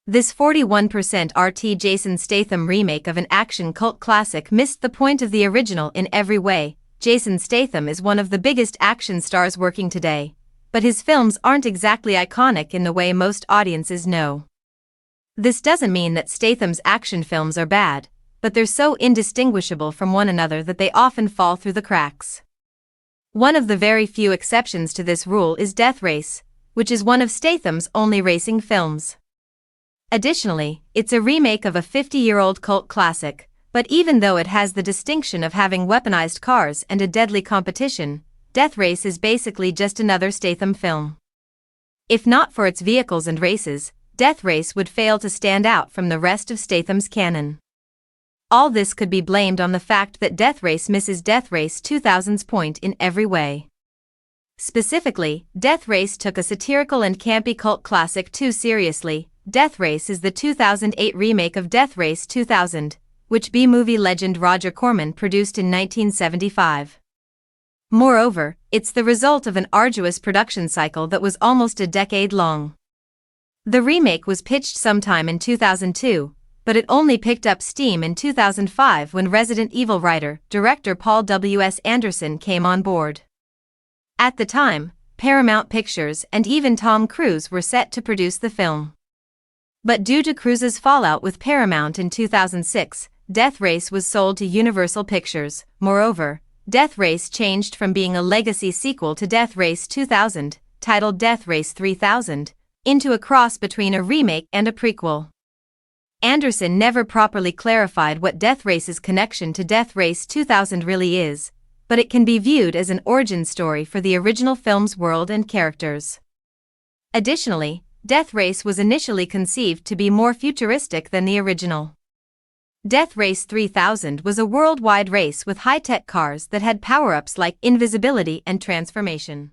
This 41% RT Jason Statham remake of an action cult classic missed the point of the original in every way. Jason Statham is one of the biggest action stars working today, but his films aren't exactly iconic in the way most audiences know. This doesn't mean that Statham's action films are bad, but they're so indistinguishable from one another that they often fall through the cracks. One of the very few exceptions to this rule is Death Race, which is one of Statham's only racing films. Additionally, it's a remake of a 50-year-old cult classic, but even though it has the distinction of having weaponized cars and a deadly competition, Death Race is basically just another Statham film. If not for its vehicles and races, Death Race would fail to stand out from the rest of Statham's canon. All this could be blamed on the fact that Death Race misses Death Race 2000's point in every way. Specifically, Death Race took a satirical and campy cult classic too seriously. Death Race is the 2008 remake of Death Race 2000, which B-movie legend Roger Corman produced in 1975. Moreover, it's the result of an arduous production cycle that was almost a decade long. The remake was pitched sometime in 2002, but it only picked up steam in 2005 when Resident Evil writer-director Paul W.S. Anderson came on board. At the time, Paramount Pictures and even Tom Cruise were set to produce the film. But due to Cruise's fallout with Paramount in 2006, Death Race was sold to Universal Pictures. Moreover, Death Race changed from being a legacy sequel to Death Race 2000, titled Death Race 3000, into a cross between a remake and a prequel. Anderson never properly clarified what Death Race's connection to Death Race 2000 really is, but it can be viewed as an origin story for the original film's world and characters. Additionally, Death Race was initially conceived to be more futuristic than the original. Death Race 3000 was a worldwide race with high-tech cars that had power-ups like invisibility and transformation.